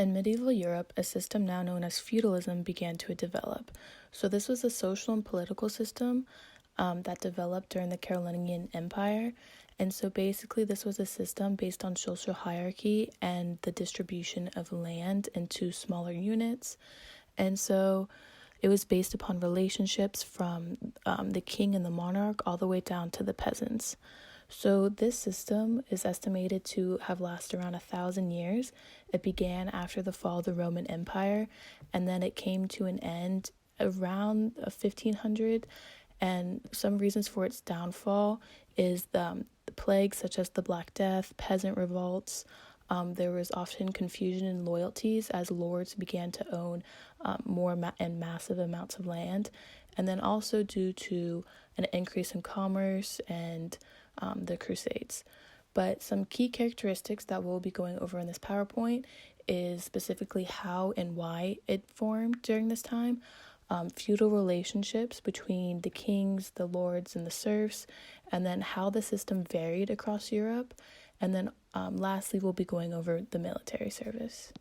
In medieval Europe, a system now known as feudalism began to develop. So this was a social and political system that developed during the Carolingian Empire. And so basically, this was a system based on social hierarchy and the distribution of land into smaller units. And so it was based upon relationships from the king and the monarch all the way down to the peasants. So this system is estimated to have lasted around 1,000 years. It began after the fall of the Roman Empire, and then it came to an end around 1500. And some reasons for its downfall is the plagues such as the Black Death, peasant revolts. There was often confusion in loyalties as lords began to own more and massive amounts of land. And then also due to an increase in commerce and the Crusades. But some key characteristics that we'll be going over in this PowerPoint is specifically how and why it formed during this time. Feudal relationships between the kings, the lords, and the serfs, and then how the system varied across Europe. And then lastly, we'll be going over the military service.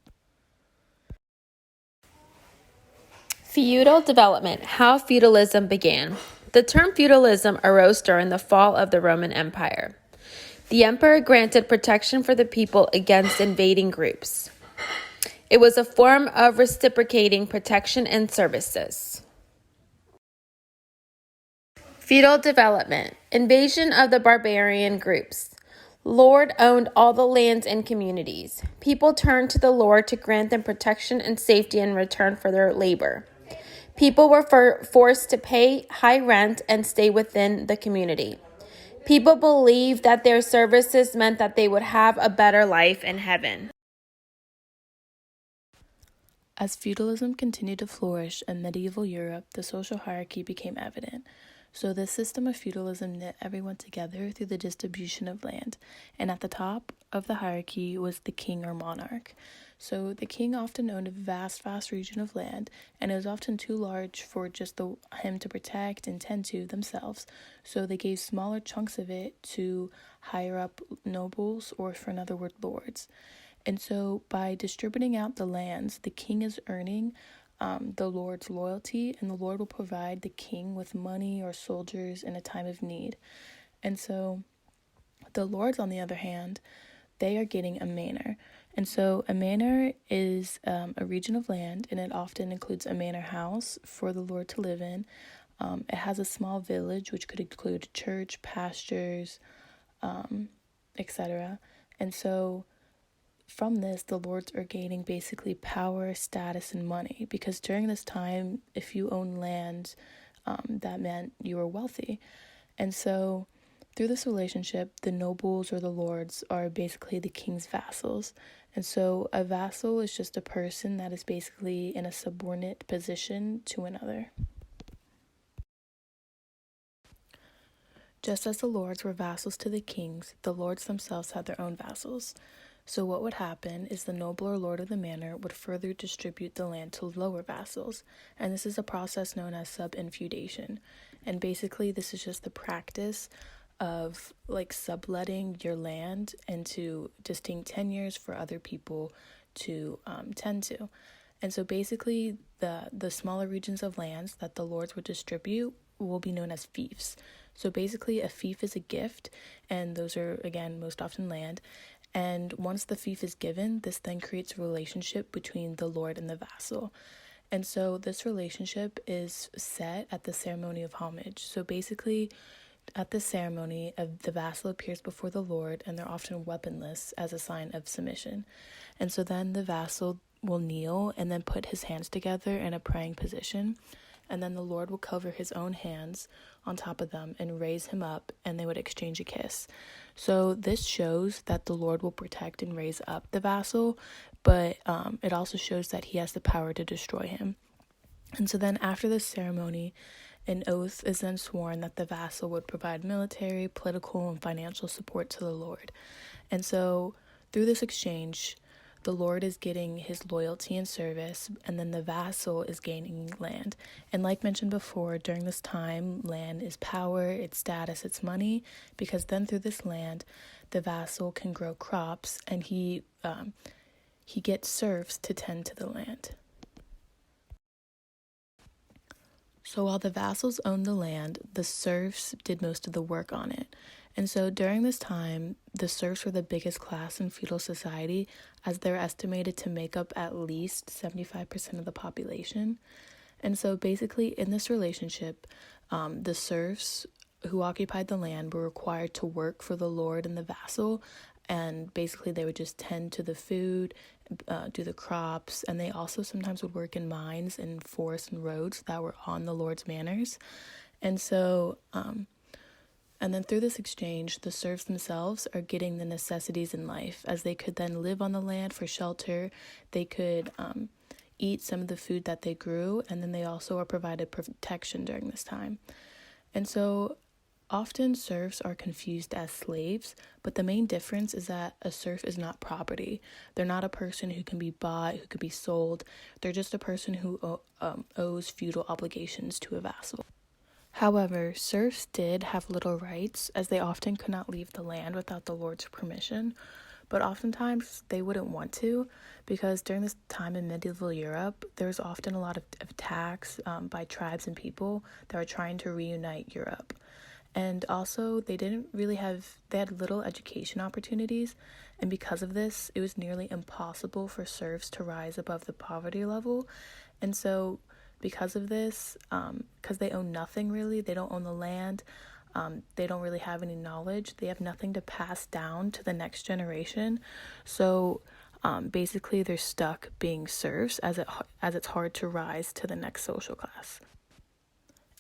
Feudal development, how feudalism began. The term feudalism arose during the fall of the Roman Empire. The emperor granted protection for the people against invading groups. It was a form of reciprocating protection and services. Feudal development, invasion of the barbarian groups. Lord owned all the lands and communities. People turned to the Lord to grant them protection and safety in return for their labor. People were forced to pay high rent and stay within the community. People believed that their services meant that they would have a better life in heaven. As feudalism continued to flourish in medieval Europe, the social hierarchy became evident. So this system of feudalism knit everyone together through the distribution of land, and at the top of the hierarchy was the king or monarch. So the king often owned a vast region of land, and it was often too large for just him to protect and tend to themselves. So they gave smaller chunks of it to higher up nobles, or for another word, lords. And so by distributing out the lands, the king is earning the Lord's loyalty, and the Lord will provide the king with money or soldiers in a time of need. And so the lords, on the other hand, they are getting a manor. And so a manor is a region of land, and it often includes a manor house for the Lord to live in. It has a small village, which could include church, pastures, etc. And so from this, the lords are gaining basically power, status, and money, because during this time, if you own land, that meant you were wealthy. And so through this relationship, the nobles or the lords are basically the king's vassals. And so a vassal is just a person that is basically in a subordinate position to another. Just as the lords were vassals to the kings, the lords themselves had their own vassals. So what would happen is the noble or lord of the manor would further distribute the land to lower vassals, and this is a process known as subinfeudation. And basically this is just the practice of subletting your land into distinct tenures for other people to tend to. And so basically the smaller regions of lands that the lords would distribute will be known as fiefs. So basically a fief is a gift, and those are, again, most often land. And once the fief is given, this then creates a relationship between the lord and the vassal. And so this relationship is set at the ceremony of homage. So basically, at this ceremony, the vassal appears before the lord, and they're often weaponless as a sign of submission. And so then the vassal will kneel and then put his hands together in a praying position. And then the Lord will cover his own hands on top of them and raise him up, and they would exchange a kiss. So this shows that the Lord will protect and raise up the vassal, but it also shows that he has the power to destroy him. And so then after this ceremony, an oath is then sworn that the vassal would provide military, political, and financial support to the Lord. And so through this exchange, the Lord is getting his loyalty and service, and then the vassal is gaining land. And like mentioned before, during this time, land is power, it's status, it's money, because then through this land, the vassal can grow crops, and he he gets serfs to tend to the land. So while the vassals owned the land, the serfs did most of the work on it. And so during this time, the serfs were the biggest class in feudal society, as they're estimated to make up at least 75% of the population. And so basically, in this relationship, the serfs who occupied the land were required to work for the lord and the vassal, and basically they would just tend to the food, do the crops, and they also sometimes would work in mines and forests and roads that were on the lord's manors. And so and then through this exchange, the serfs themselves are getting the necessities in life, as they could then live on the land for shelter. They could eat some of the food that they grew, and then they also are provided protection during this time. And so often serfs are confused as slaves, but the main difference is that a serf is not property. They're not a person who can be bought, who could be sold. They're just a person who owes feudal obligations to a vassal. However, serfs did have little rights, as they often could not leave the land without the lord's permission, but oftentimes they wouldn't want to, because during this time in medieval Europe, there was often a lot of attacks by tribes and people that were trying to reunite Europe. And also, they had little education opportunities, and because of this, it was nearly impossible for serfs to rise above the poverty level. And so, because of this, because they own nothing really, they don't own the land, they don't really have any knowledge, they have nothing to pass down to the next generation. So basically, they're stuck being serfs, as it's hard to rise to the next social class.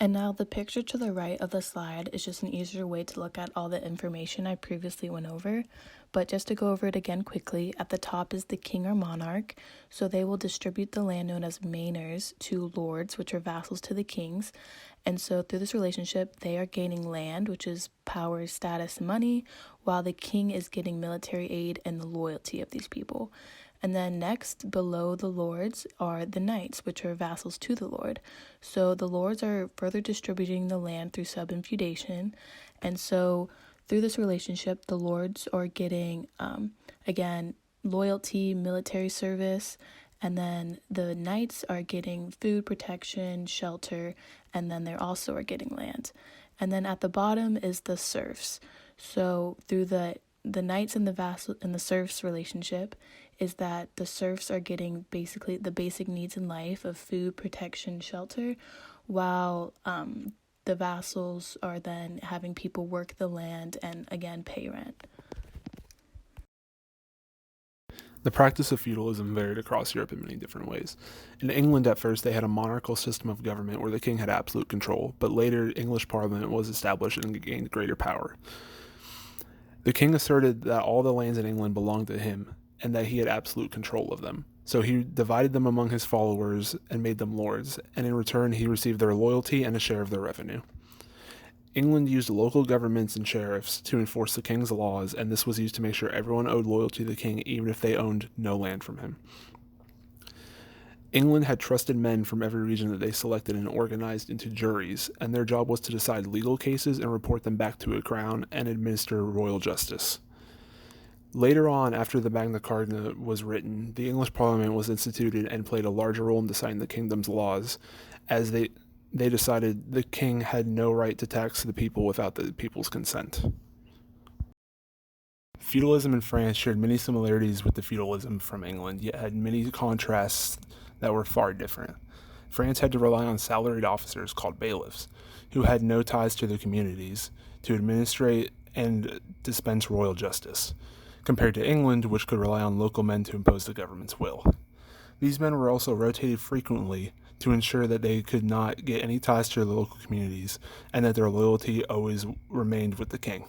And now the picture to the right of the slide is just an easier way to look at all the information I previously went over. But just to go over it again quickly, at the top is the king or monarch. So they will distribute the land known as manors to lords, which are vassals to the kings. And so through this relationship, they are gaining land, which is power, status, and money, while the king is getting military aid and the loyalty of these people. And then next, below the lords, are the knights, which are vassals to the lord. So the lords are further distributing the land through sub and feudation. And so through this relationship, the lords are getting, again, loyalty, military service. And then the knights are getting food, protection, shelter, and then they also are getting land. And then at the bottom is the serfs. So through the knights and the vassal and the serfs relationship is that the serfs are getting basically the basic needs in life of food, protection, shelter, while the vassals are then having people work the land and again pay rent. The practice of feudalism varied across Europe in many different ways. In England, at first, they had a monarchical system of government where the king had absolute control, but later, English Parliament was established and gained greater power. The king asserted that all the lands in England belonged to him, and that he had absolute control of them. So he divided them among his followers and made them lords, and in return, he received their loyalty and a share of their revenue. England used local governments and sheriffs to enforce the king's laws, and this was used to make sure everyone owed loyalty to the king even if they owned no land from him. England had trusted men from every region that they selected and organized into juries, and their job was to decide legal cases and report them back to a crown and administer royal justice. Later on, after the Magna Carta was written, the English Parliament was instituted and played a larger role in deciding the kingdom's laws, as they decided the king had no right to tax the people without the people's consent. Feudalism in France shared many similarities with the feudalism from England, yet had many contrasts that were far different. France had to rely on salaried officers called bailiffs, who had no ties to their communities, to administrate and dispense royal justice, compared to England, which could rely on local men to impose the government's will. These men were also rotated frequently to ensure that they could not get any ties to the local communities and that their loyalty always remained with the king.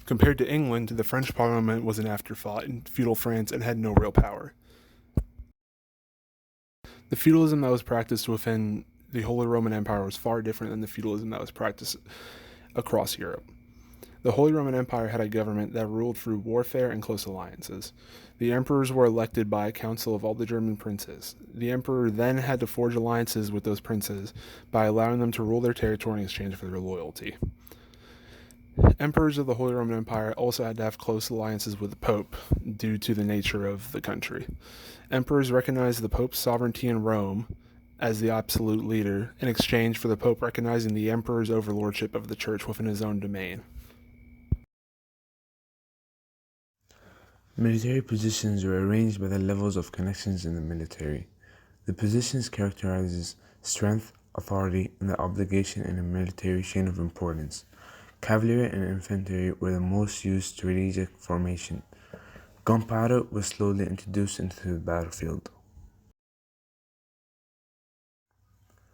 Compared to England, the French Parliament was an afterthought in feudal France and had no real power. The feudalism that was practiced within the Holy Roman Empire was far different than the feudalism that was practiced across Europe. The Holy Roman Empire had a government that ruled through warfare and close alliances. The emperors were elected by a council of all the German princes. The emperor then had to forge alliances with those princes by allowing them to rule their territory in exchange for their loyalty. Emperors of the Holy Roman Empire also had to have close alliances with the Pope due to the nature of the country. Emperors recognized the Pope's sovereignty in Rome as the absolute leader in exchange for the Pope recognizing the Emperor's overlordship of the Church within his own domain. Military positions were arranged by the levels of connections in the military. The positions characterizes strength, authority, and the obligation in a military chain of importance. Cavalry and infantry were the most used strategic formation. Gunpowder was slowly introduced into the battlefield.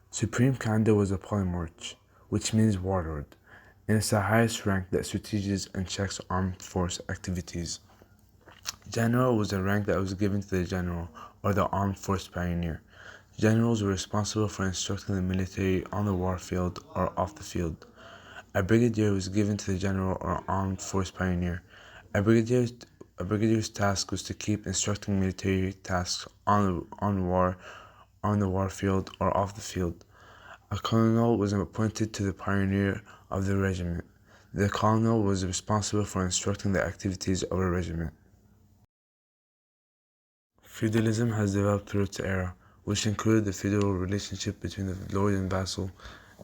Supreme Commander was a polemarch, which means warlord, and it's the highest rank that strategises and checks armed force activities. General was a rank that was given to the general, or the armed force pioneer. Generals were responsible for instructing the military on the warfield or off the field. A brigadier was given to the general or armed force pioneer. A brigadier's task was to keep instructing military tasks on the warfield or off the field. A colonel was appointed to the pioneer of the regiment. The colonel was responsible for instructing the activities of a regiment. Feudalism has developed through its era, which included the feudal relationship between the lord and vassal,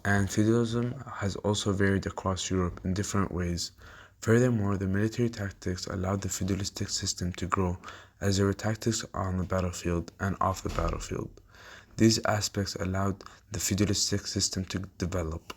and feudalism has also varied across Europe in different ways. Furthermore, the military tactics allowed the feudalistic system to grow, as there were tactics on the battlefield and off the battlefield. These aspects allowed the feudalistic system to develop.